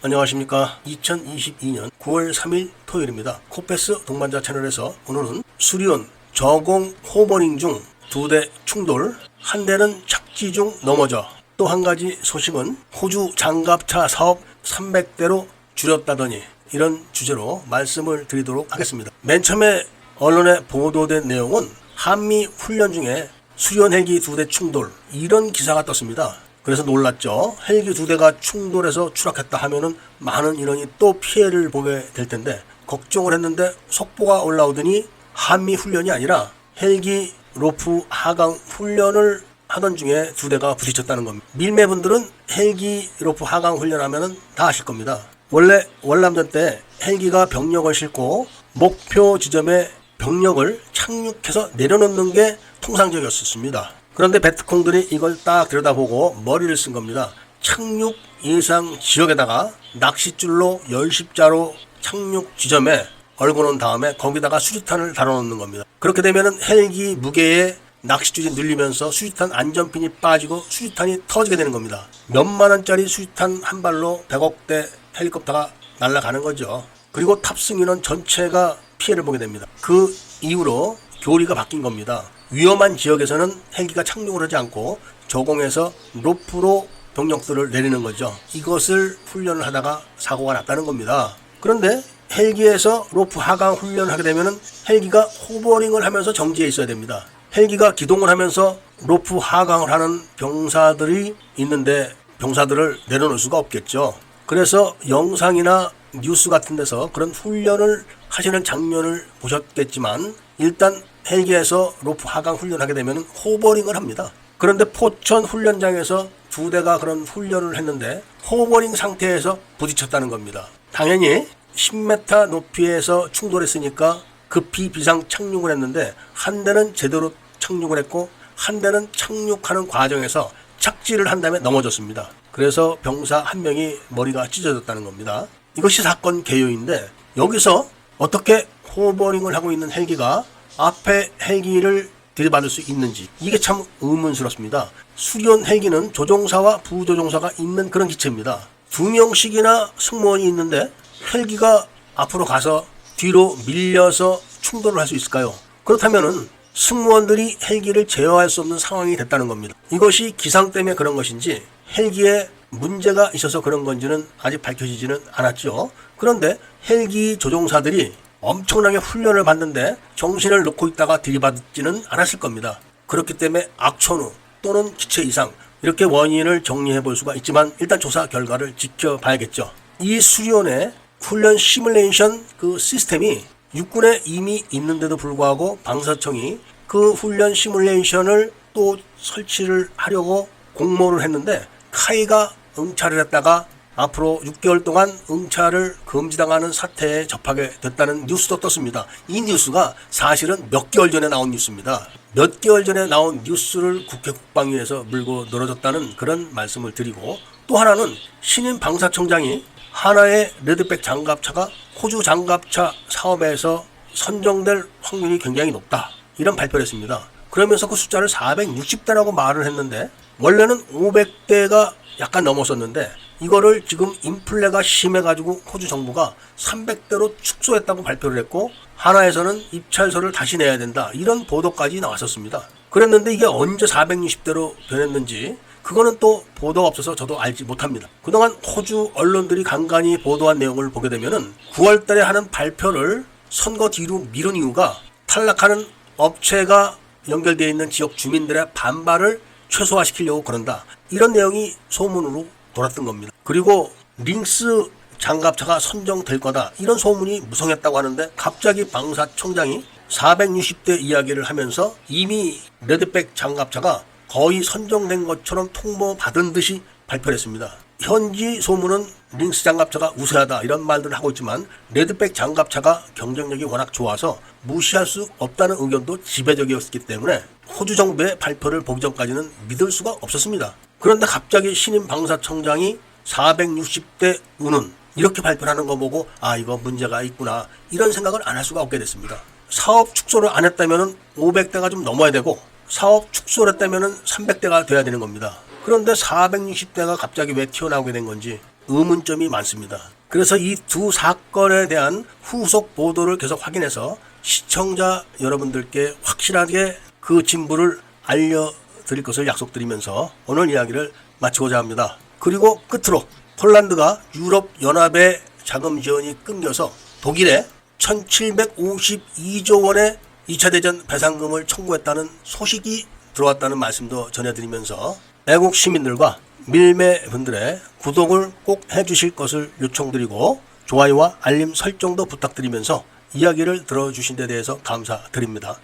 안녕하십니까. 2022년 9월 3일 토요일입니다. 코패스 동반자 채널에서 오늘은 수리온 저공 호버링 중 2대 충돌, 한 대는 착지 중 넘어져, 또 한 가지 소식은 호주 장갑차 사업 300대로 줄였다더니, 이런 주제로 말씀을 드리도록 하겠습니다. 맨 처음에 언론에 보도된 내용은 한미 훈련 중에 수리온 헬기 2대 충돌, 이런 기사가 떴습니다. 그래서 놀랐죠. 헬기 2대가 충돌해서 추락했다 하면은 많은 인원이 또 피해를 보게 될 텐데, 걱정을 했는데 속보가 올라오더니 한미 훈련이 아니라 헬기 로프 하강 훈련을 하던 중에 2대가 부딪혔다는 겁니다. 밀매분들은 헬기 로프 하강 훈련하면은 다 아실 겁니다. 원래 월남전 때 헬기가 병력을 싣고 목표 지점에 병력을 착륙해서 내려놓는 게 통상적이었습니다. 그런데 베트콩들이 이걸 딱 들여다보고 머리를 쓴 겁니다. 착륙 예상 지역에다가 낚싯줄로 열십자로 착륙 지점에 얼궈놓은 다음에 거기다가 수류탄을 달아놓는 겁니다. 그렇게 되면 헬기 무게에 낚싯줄이 눌리면서 수류탄 안전핀이 빠지고 수류탄이 터지게 되는 겁니다. 몇만 원짜리 수류탄 한 발로 100억대 헬리콥터가 날아가는 거죠. 그리고 탑승 인원 전체가 피해를 보게 됩니다. 그 이후로 교리가 바뀐 겁니다. 위험한 지역에서는 헬기가 착륙을 하지 않고 저공에서 로프로 병력들을 내리는 거죠. 이것을 훈련을 하다가 사고가 났다는 겁니다. 그런데 헬기에서 로프 하강 훈련을 하게 되면 헬기가 호버링을 하면서 정지해 있어야 됩니다. 헬기가 기동을 하면서 로프 하강을 하는 병사들이 있는데 병사들을 내려놓을 수가 없겠죠. 그래서 영상이나 뉴스 같은 데서 그런 훈련을 하시는 장면을 보셨겠지만, 일단 헬기에서 로프 하강 훈련하게 되면 호버링을 합니다. 그런데 포천 훈련장에서 2대가 그런 훈련을 했는데 호버링 상태에서 부딪혔다는 겁니다. 당연히 10m 높이에서 충돌했으니까 급히 비상 착륙을 했는데, 한 대는 제대로 착륙을 했고 한 대는 착륙하는 과정에서 착지를 한 다음에 넘어졌습니다. 그래서 병사 한 명이 머리가 찢어졌다는 겁니다. 이것이 사건 개요인데, 여기서 어떻게 호버링을 하고 있는 헬기가 앞에 헬기를 들이받을 수 있는지, 이게 참 의문스럽습니다. 수리온 헬기는 조종사와 부조종사가 있는 그런 기체입니다. 2명씩이나 승무원이 있는데 헬기가 앞으로 가서 뒤로 밀려서 충돌을 할 수 있을까요? 그렇다면은 승무원들이 헬기를 제어할 수 없는 상황이 됐다는 겁니다. 이것이 기상 때문에 그런 것인지 헬기에 문제가 있어서 그런 건지는 아직 밝혀지지는 않았죠. 그런데 헬기 조종사들이 엄청나게 훈련을 받는데 정신을 놓고 있다가 들이받지는 않았을 겁니다. 그렇기 때문에 악천후 또는 기체 이상, 이렇게 원인을 정리해 볼 수가 있지만 일단 조사 결과를 지켜봐야겠죠. 이 수리온의 훈련 시뮬레이션 그 시스템이 육군에 이미 있는데도 불구하고 방사청이 그 훈련 시뮬레이션을 또 설치를 하려고 공모를 했는데 카이가 응찰을 했다가 앞으로 6개월 동안 응찰을 금지당하는 사태에 접하게 됐다는 뉴스도 떴습니다. 이 뉴스가 사실은 몇 개월 전에 나온 뉴스입니다. 몇 개월 전에 나온 뉴스를 국회 국방위에서 물고 늘어졌다는 그런 말씀을 드리고, 또 하나는 신임 방사청장이 하나의 레드백 장갑차가 호주 장갑차 사업에서 선정될 확률이 굉장히 높다, 이런 발표를 했습니다. 그러면서 그 숫자를 460대라고 말을 했는데, 원래는 500대가 약간 넘었었는데 이거를 지금 인플레가 심해가지고 호주 정부가 300대로 축소했다고 발표를 했고, 하나에서는 입찰서를 다시 내야 된다, 이런 보도까지 나왔었습니다. 그랬는데 이게 언제 460대로 변했는지 그거는 또 보도가 없어서 저도 알지 못합니다. 그동안 호주 언론들이 간간히 보도한 내용을 보게 되면은 9월 달에 하는 발표를 선거 뒤로 미룬 이유가 탈락하는 업체가 연결되어 있는 지역 주민들의 반발을 최소화시키려고 그런다, 이런 내용이 소문으로 돌았던 겁니다. 그리고 링스 장갑차가 선정될 거다, 이런 소문이 무성했다고 하는데 갑자기 방사청장이 460대 이야기를 하면서 이미 레드백 장갑차가 거의 선정된 것처럼 통보받은 듯이 발표를 했습니다. 현지 소문은 링스 장갑차가 우세하다, 이런 말들을 하고 있지만 레드백 장갑차가 경쟁력이 워낙 좋아서 무시할 수 없다는 의견도 지배적이었기 때문에 호주 정부의 발표를 보기 전까지는 믿을 수가 없었습니다. 그런데 갑자기 신임 방사청장이 460대 운운, 이렇게 발표를 하는 거 보고 아, 이거 문제가 있구나, 이런 생각을 안 할 수가 없게 됐습니다. 사업 축소를 안 했다면 500대가 좀 넘어야 되고, 사업 축소를 했다면 300대가 돼야 되는 겁니다. 그런데 460대가 갑자기 왜 튀어나오게 된 건지, 의문점이 많습니다. 그래서 이 두 사건에 대한 후속 보도를 계속 확인해서 시청자 여러분들께 확실하게 그 진부를 알려드릴 것을 약속드리면서 오늘 이야기를 마치고자 합니다. 그리고 끝으로 폴란드가 유럽연합의 자금 지원이 끊겨서 독일에 1752조 원의 2차 대전 배상금을 청구했다는 소식이 들어왔다는 말씀도 전해드리면서 애국 시민들과 밀매분들의 구독을 꼭 해주실 것을 요청드리고 좋아요와 알림 설정도 부탁드리면서 이야기를 들어주신 데 대해서 감사드립니다.